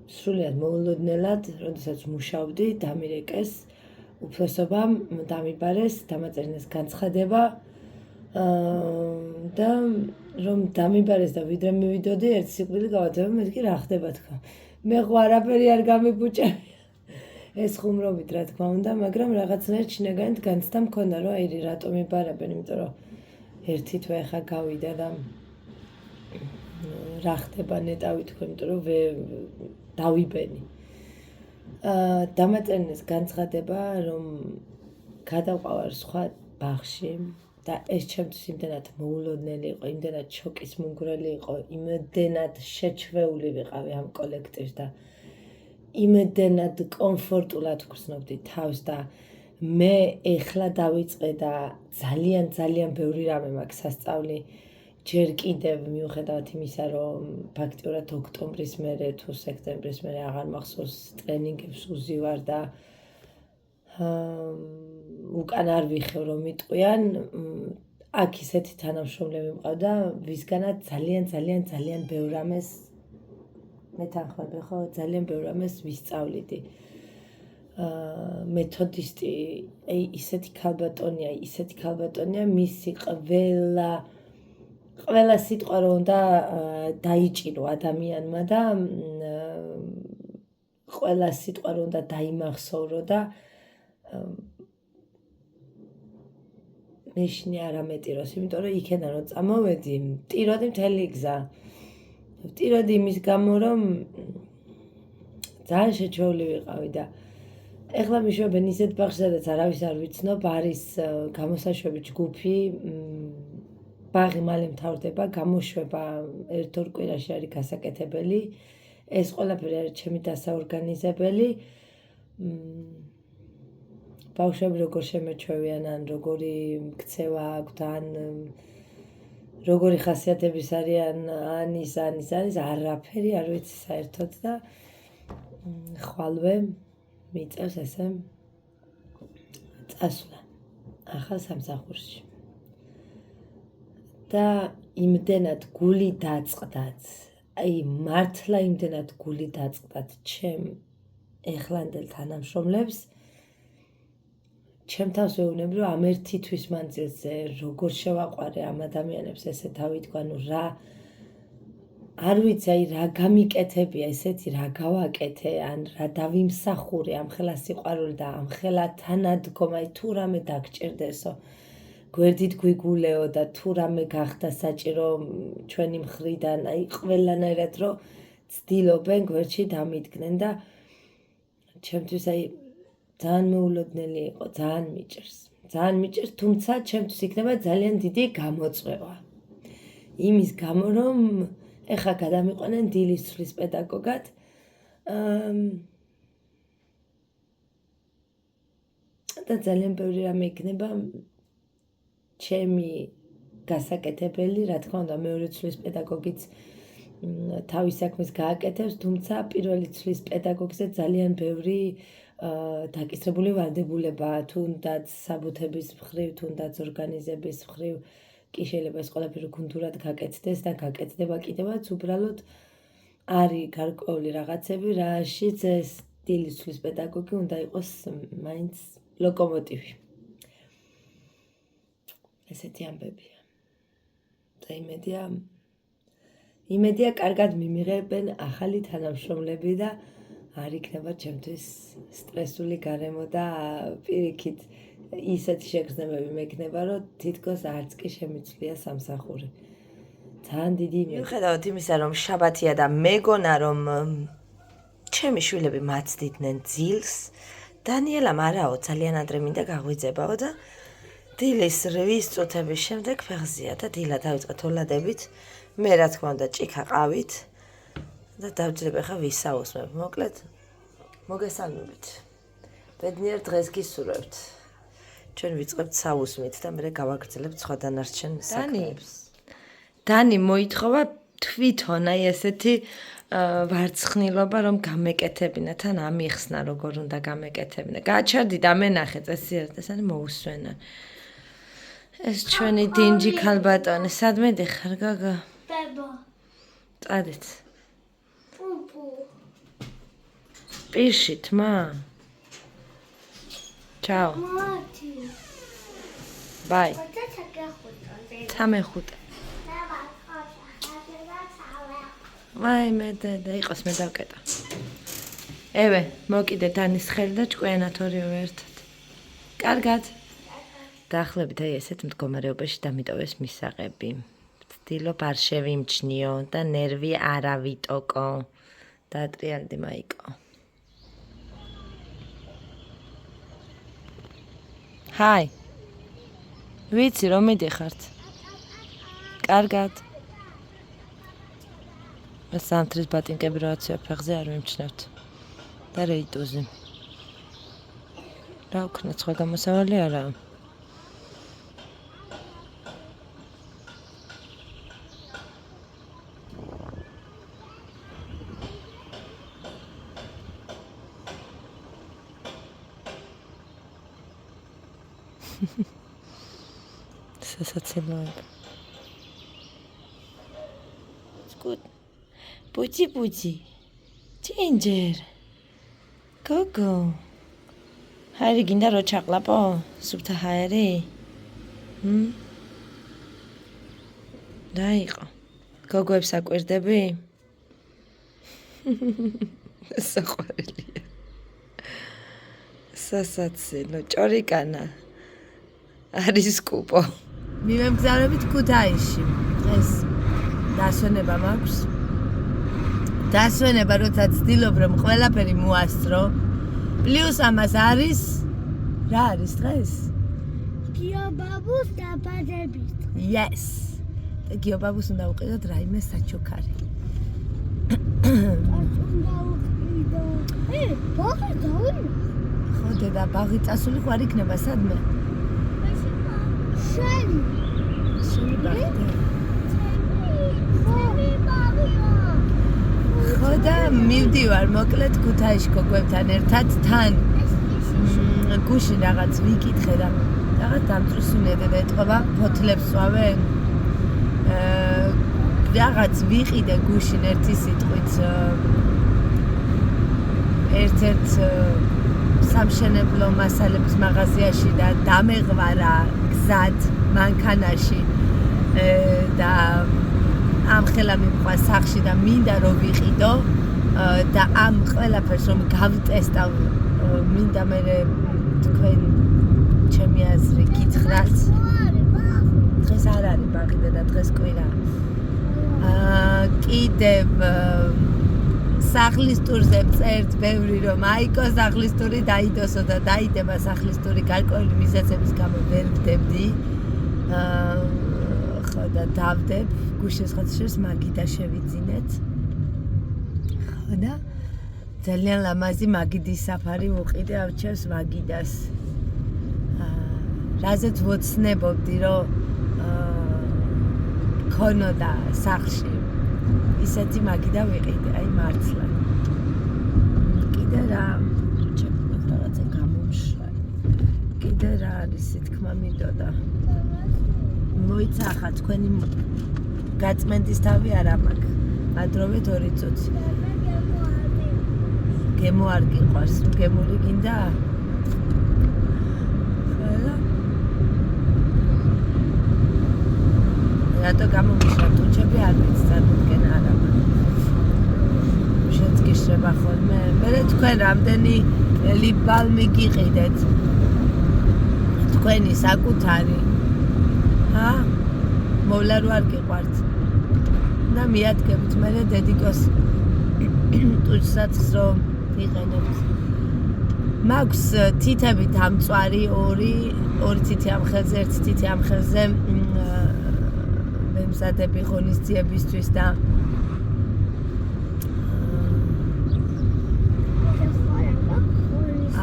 სრულიად მოულოდნელად, როდესაც მუშაობდი, დამირეკეს უფროსობამ, დამიბარეს, დამაწერინეს განცხადება და რომ დამიბარეს და ვიდრე მივიდოდი, ერთ სიკვდილი გავაძებე, მეთქი რა ხდება თქვა. მე ხო არაფერი არ გამიბუჭებია. ეს ხუმრობით რა თქმა უნდა, მაგრამ რაღაცნაირად შინაგანით განცდა მქონდა, რომ აი რატომ იბარებენ, იმიტომ რომ ერთი თვე ხა გავიდა და რა ხდება ნეტავი თქვა, იმიტომ რომ დავიბენი. დამაწერინეს განცხადება, რომ გადავყავარ სხვა ბაღში და ეს ჩემთვის იმდენად მოულოდნელი იყო, იმდენად შოკის მომგვრელი იყო, იმდენად შეჩვეული ვიყავი ამ კოლექტივს და იმდენად კომფორტულად ვგრძნობდი თავს და მე ეხლა დავიწყე და ძალიან ბევრი რამე მაქვს სასწავლი ჯერ კიდევ მიუხედავად იმისა, რომ ფაქტიურად ოქტომბრის მერე თუ სექტემბრის მერე აღარ მახსოვს ტრენინგებს უზივარ და უკან არ ვიხევ რომ მიტყვიან, აქ ისეთი თანამშრომლები მყავდა, ვისგანაც ძალიან ბევრ რამეს მეთანხმები ხო, ძალიან ბევრ რამეს ვისწავლიდი. მეთოდისტი, ისეთი ქალბატონია, მისი ყველა სიტყვა რომ უნდა დაიჭირო ადამიანმა და ყველა სიტყვა რომ უნდა დაიმახსოვრო და მეშინი არ ამეტიროს, იმიტომ რომ იქიდან რომ წამოვედი, ვტიროდი მთელი გზა. ვტიროდი იმის გამო, რომ ძალიან შეჩვეული ვიყავი და ეხლა მიშვებენ ისეთ ბაღში, სადაც არავის არ ვიცნობ, არის გამოსაშვები ჯგუფი, ბაღი მალე მთავრდება, გამოშვება ერთ-ორ კვირაში არის გასაკეთებელი, ეს ყველაფერი არის ჩემი დასაორგანიზებელი. ბავშვები როგორ შემეჩვევიან, ან როგორი ქცევა აქვთ, ან როგორი ხასიათების არიან, ან ის, არაფერი არ ვიცი საერთოდ და ხვალვე მიწევს ესე წასვლა ახალ სამსახურში. და იმდენად გული დაწყდათ, მართლა იმდენად გული დაწყდათ ჩემ ეხლანდელ თანამშრომლებს, ჩემ თავს ვეუბნები, რომ ამ ერთი თვის მანძილზე როგორ შევაყვარე ამ ადამიანებს, ესე თავითქვა, რა არ ვიცი, რა გამიკეთებია, ესეთი რა გავაკეთე, ან რა დავიმსახურე, ამხელა სიყვარული და ამხელა თანადგომა, თუ რამე დაგჭირდესო, გვერდით გვიგულეო და თუ რამე გახდა საჭირო ჩვენი მხრიდან, ყველანაირად რომ ცდილობენ გვერდში დამიდგნენ და ჩემთვის ძალიან მოულოდნელი იყო, ძალიან მიჭერს, თუმცა ჩემთვის იქნება ძალიან დიდი გამოწვევა. იმის გამო, რომ ეხლა გადამიყვანენ დილის ცვლის პედაგოგად, და ძალიან ბევრი რამე იქნება ჩემი გასაკეთებელი, რა თქმა უნდა, მეორე ცვლის პედაგოგიც თავის საქმეს გააკეთებს, თუმცა პირველი ცვლის პედაგოგზე ძალიან ბევრი დაკისრებული ვალდებულება, თუნდაც საბუთების მხრივ, თუნდაც ორგანიზების მხრივ, კი შეიძლება ეს ყველაფერი გუნდურად გაკეთდეს და გაკეთდება კიდევაც, უბრალოდ არის გარკვეული რაღაცები, რაშიც ეს დილის ცვლის პედაგოგი უნდა იყოს მაინც ლოკომოტივი. ესეთი ამბებია. და იმედია კარგად მიმიღებენ ახალი თანამშრომლები და არ იქნება ჩემთვის სტრესული გარემო და პირიქით ისეთი შეგრძნებები მექნება, რომ თითქოს არც კი შემიძლია სამსახური. ძალიან დიდი იმედი. მიუხედავად იმისა, რომ შაბათია და მეგონა, რომ ჩემი შვილები მაცდიდნენ ძილს, დანიელამ არაო, ძალიან ადრე მინდა გაღვიძებაო და დილის 8 წუთების შემდეგ ფეხზეა და დილა დავიწყე თოლადებით, მე რა თქმა უნდა ჭიქა ყავით და დავძლებე ხა ვისაუსმებ. მოკლედ, მოგესალმებით. ბედნიერ დღეს გისურვებთ. ჩვენ ვიწყებთ საუსმით და მე გავაგრძელებთ სხვა დანარჩენ საქმეებს. დანი მოითხოვა თვითონ ესეთი ვარცხნილობა, რომ გამეკეთებინა, თან ამიხსნა როგორ უნდა გამეკეთებინა. გააჩერდი და მენახე წესიერად, ესენი მოусვენა. ეს ჩვენი დინჯი ქალბატონი, სადმე დიხარ გოგო? ბებო. წადით. პუპუ. პირში თმა. Ciao. Bye. 15. ვაი მე და იყოს მე დავკეტა. ევე, მოკიდე დანის ხელი და ჭკვიანად ორივე ერთად. კარგად. დაახლოებით აი ესეთ მდგომარეობაში დამიტოვეს მისაღები. ვცდილობ არ შევიმჩნიო და ნერვი არ ავიტოკო. დაატრიალდი მაიკო. ჰაი. ვიცი რომ მიდიხართ. კარგად. სამთრის ბატინკები რა აცია ფეხზე არ ვიმჩნევთ. და რეიტუზი. რა ვქნა სხვა გამოსავალი არაა. სასაცილოება. Good. Puchi. Ginger. Gogo. Hairi ginda ro chaqlapo. Subta hairi. რა იყო? გოგოებს აკვირდები? საყვარელია. სასაცილო, ჭორიკანა. არის კუპო. მივემგზავრებით ქუთაისში. ეს დასვენება მაქვს. დასვენება, როცა ცდილობ რომ ყველაფერი მოასწრო. პლუს ამას არის რა არის დღეს? გიობაბუს დაბადების დღე. Yes. გიობაბუს უნდა უყიდოთ რაიმე საჩუქარი. ბაღი დავი. ხო დედა, ბაღი წასული ხო არ იქნება სადმე? შენი ბაღი. ხო და მივდივარ მოკლედ ქუთაისში გოგოებთან ერთად თან გუშინ რაღაც ვიკითხე და რაღაც დამწრისუნედა და ეთყობა ფოთლებს ვავენ რაღაც ვიყიდე გუშინ ერთი სიტყვით ერთ-ერთ სამშენებლო მასალების მაღაზიაში და დამეღვარა გზად მანქანაში და ამ ხელა მიყვა სახში და მინდა რომ ვიყიდო და ამ ყველაფერს რომ გავტესტავ მინდა მე თქვენ ჩემი აზრი გითხრათ დღეს არ არის ბაღი და დღეს კვირა კიდევ სახლის ტურზე წერთ ბევრი რომ აიკო სახლის ტური დაიდოსო და დაიდება სახლის ტური გარკვეული მიზეზების გამო ვერ ვდებდი ხო და დავდებ გუშინ ხოთშეს მაგიდა შევიძინეთ ხო და ძალიან ლამაზი მაგიდის საფარი ვუყიდე ავჩევს მაგიდას რაზეც ვოცნებობდი რომ ქონოდა სახლში ისეთი მაგიდა ვიყიდე აი მართლა კიდე რა ჩემს რაღაცა გამომშვა კიდე რა არის თქმა მინდოდა მოიცახა თქვენი გაწმენდის თავი არ ამაქვს ადროვეთ 2 წუთი გემო არ გიყვარს გემური გინდა რატო გამომიშვა ტუჩები არ ვიცი წარმოდგენა არ აქვს შეძგიშრება ხოლმე მე თქვენ რამდენი ლიბალმი გიყიდეთ თქვენი საკუთარი ჰა მოვლა რო არ გიყვართ და მიადგებით მე დედიკოს ტუჩსაც რომ იყენებთ მაქვს თითებით ამწვარი ორი თითი ამ ხელზე ერთი თითი ამ ხელზე მემზადები ღონისძიებისთვის და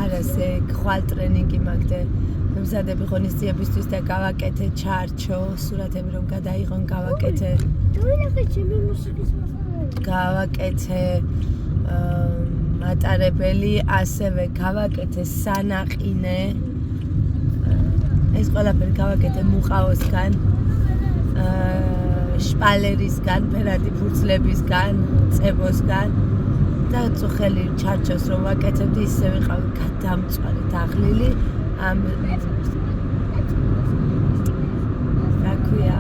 არასე ხვალ ტრენინგი მაქვს და მემზადები ღონისძიებისთვის და გავაკეთე ჩარჩო სურათები რომ გადაიღონ გავაკეთე გავაკეთე მატარებელი ასევე გავაკეთე სანაყინე ეს ყველაფერი გავაკეთე მუყაოსგან შპალერისგან, ფერადი ფურცლებისგან, წებოსგან და წუხელი ჩარჩოს რომ ვაკეთებდი ისე ვიყავი გადამწვარი დაღლილი ამ რა ქვია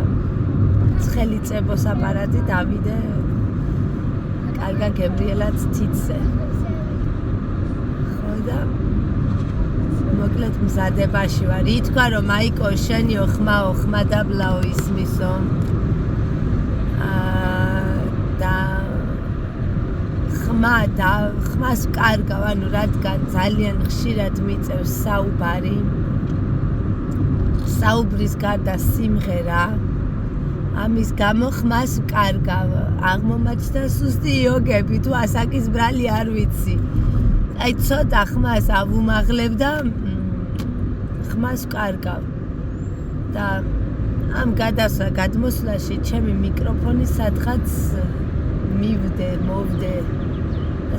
ცხელი წებოს აპარატი დავიდე კარგა გემრიელად თითზე ხო და მოკლედ მზადებაში ვარ ითქვა რომ მაიკო შენიო ხმა დაბლაო ისმისო და ხმას კარგავ ანუ რადგან ძალიან ხშირად მიწევს საუბარი საუბრის გარდა სიმღერა ამის გამო ხმას კარგავ აღმომაჩნდა სუსტი იოგები თუ ასაკის ბრალი არ ვიცი აი ცოტა ხმას ავუმაღლებ და ხმას კარგავ და ამ გადმოსვლაში ჩემი მიკროფონი სადღაც მოვდე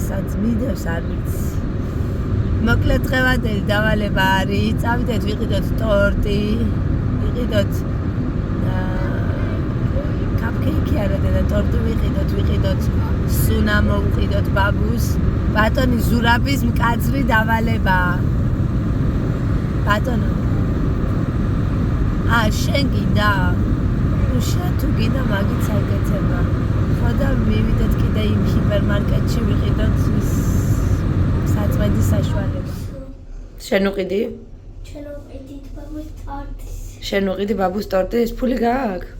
სადაც მიდევს არ ვიცი მოკლედ დღევანდელი დავალება არის წავიდეთ ვიყიდოთ ტორტი ვიყიდოთ კაპკეიკი არა და ტორტი ვიყიდოთ სუნა მოვყიდოთ ბაბუს ბატონი ზურაბის მკაცრი დავალება ბატონო შენ გინდა უშა თუ გინდა მაგიც აკეთება ხო და მივიდეთ კიდე იმ ჰიპერმარკეტში ვიყიდოთ საწვედის საშუალება შენ უყიდი? შენ უყიდით ბაბუს ტორტის შენ უყიდი ბაბუს ტორტის ფული გააქვს?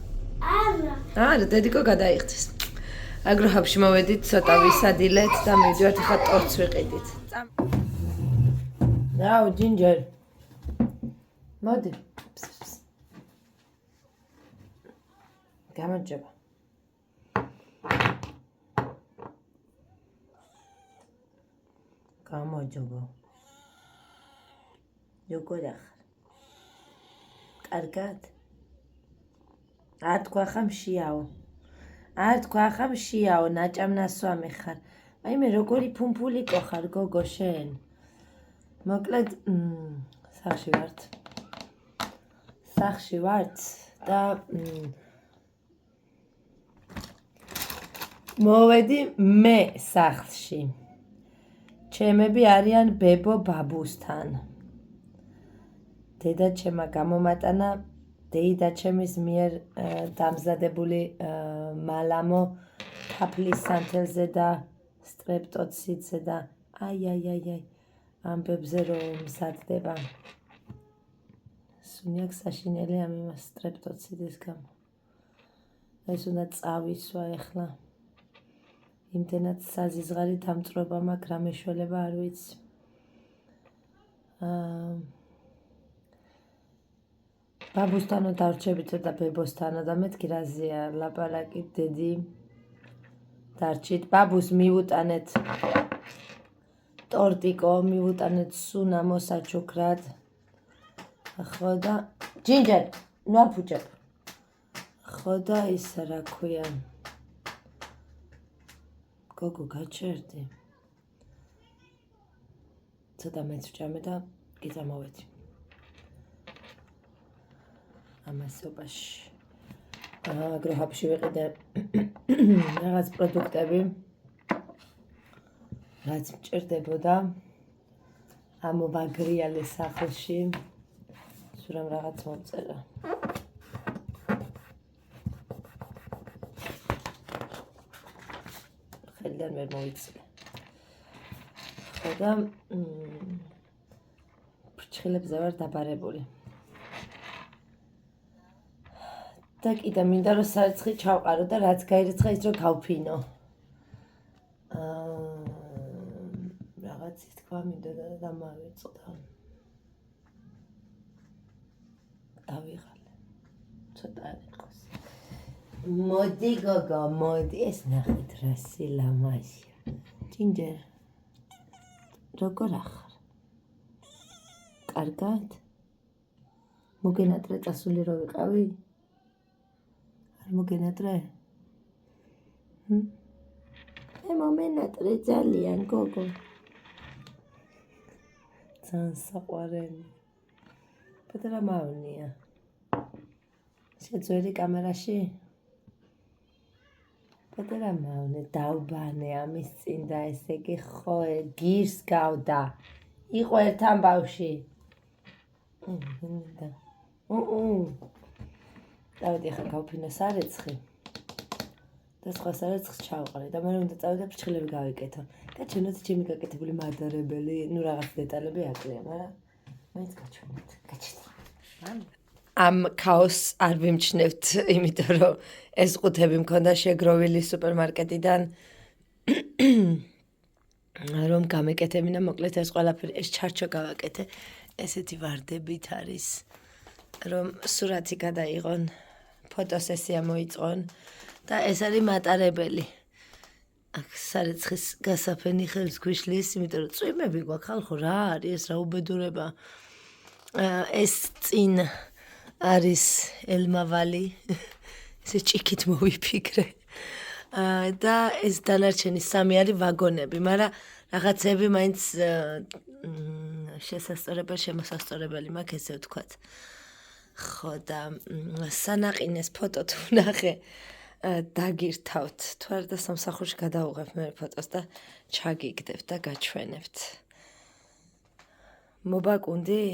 არა დედიკო გადაიღწის აგრო ჰაბში მოვედით ცოტა ვისადილეთ და მივიდივართ ახლა ტორტს ვიყიდით რაო ჯინჯერ მოდი გამარჯობა გამარჯობა როგორ ახარ კარგად არ თქვა ხამ შიაო ნაჭამნასვამი ხარ აი მე როგორი ფუმფულიკო ხარ გოგო შენ მოკლედ სახში ვართ და მოვედი მე სახლში ჩემები არიან ბებო ბაბუსთან დედა ჩემა გამომატანა დეიდა ჩემის მიერ დამზადებული მალამო თაფლის სანთელზე და სტრეპტოციდზე და აი ამბებზე რომ მზადდება სუნიაკ საშინელი ამ იმას სტრეპტოციდის გამო ეს უნდა წავისვა ეხლა იმდენად საზიზღარი დამწვრობა მაქვს რა მეშველება არ ვიცი ბაბუსთანო დარჩებითო და ბებოსთანო და მეთქი რაზეა ლაპარაკი დედი დარჩით ბაბუს მივუტანეთ ტორტიკო მივუტანეთ სუნა მოსაჩუქრად ხო და ჯინჯერ ნუ არ ფუჭებ ხო და ის რა ქვია გოგო გაჩერდი ცოტა მეც ვჭამე და კი წამოვედი ამასობაში აგრო ჰაბში ვიყიდე რაღაც პროდუქტები რაც მჭირდებოდა ამოვაგრიალე სახლში სურამ რაღაც მომწერა ხელიდან ვერ მოვიცილე ხო და ფრჩხილებზე ვარ დაბარებული და კიდე მინდა რომ სარცხი ჩავყარო და რაც გაირიცხა ის რომ გავფინო რაღაც ის თქვა მინდა და დამავიწყდა დავიღალე ცოტა არ იყოს მოდი გოგო მოდი ეს ნახეთ რა სილამაზია ჯინჯერ როგორ ახარ კარგად მოგენატრე წასული რო ვიყავი არ მოგენატრე მე მომენატრე ძალიან გოგო ძალიან საყვარელი პეტრა მავნია შეძვერი კამერაში პატარა მავნე დავბანე ამის წინ და ესე იგი ხო გირს გავდა. იყო ერთ ამბავში. დავდი ახლა გავფინო სარეცხი. და სხვა სარეცხს ჩავყრე და მე უნდა წავიდე ფრჩხილები გავიკეთო. გაჩვენოთ ჩემი გაკეთებული მადარებელი, ნუ რაღაც დეტალები აკლია, მაგრამ მაინც გაჩვენოთ. გაჩვენეთ. ამ ქაოსს არ ვიმჩნევთ, იმიტომ რომ ეს ყუთები მქონდა შეგროვილი სუპერმარკეტიდან. რომ გამეკეთებინა, მოკლედ ეს ყველაფერი, ეს ჩარჩო გავაკეთე. ესეთი ვარდებით არის, რომ სურათი გადაიღონ, ფოტოსესია მოიწყონ და ეს არის მატარებელი. აქ სარეცხის გასაფენი ხელს გვიშლის, იმიტომ რომ წვიმები გვაქვს ხალხო, რა არის ეს, რა უბედურება. ეს წინ არის ელმავალი, ესე ჭიქით მოვიფიქრე. და ეს დანარჩენი 3 არის ვაგონები, მაგრამ რაღაცები მაინც შესასწორებელი, შემოსასწორებელი მაქვს, ესე ვთქვათ. ხო და სანაყინეს ფოტო თუ ვნახე, დაგირთავთ. თუ არა და სამსახურში გადავუღებ მე ფოტოს და ჩაგიგდებთ და გაჩვენებთ. მობაკუნდი?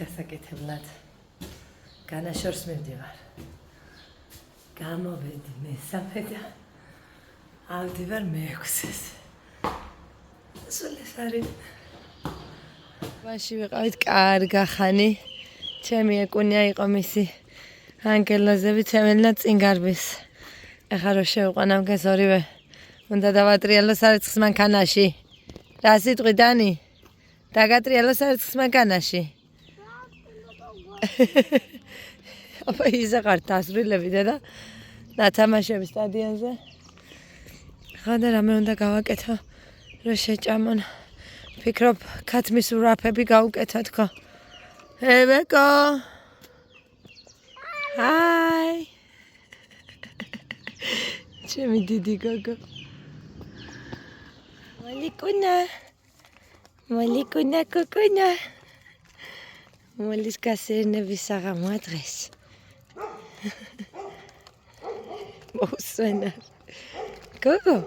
გასაკეთებლად განაშორს მივდივარ. გამოვედი მესამე და ავდივარ მეექვსეს. სულ ეს არის. მაშინ ვიყავით კარგა ხანი. ჩემი ეკუნია იყო მისი ანგელოზები ცემელინა წინგარბის. ეხლა რო შევყვან ამქეს ორივე. უნდა დავატრიალო სარეცხის მანქანაში. რა სიტყვი დანი? დაგატრიალო სარეცხის მანქანაში. აბა ისე ხარ დასრულები და ნათამაშების სტადიონზე. ხა და რამე უნდა გავაკეთო, რომ შეჭამონ. ფიქრობ, ქათმის ვრაფები გავუკეთო თქო. ევეკო. ჰაი. ჩემი დიდი გოგო. მოლიკუნა. მოლიკუნა კუკუნა. მოლის გასერნების საღამოა დღეს. მოუსვენა. გოგო.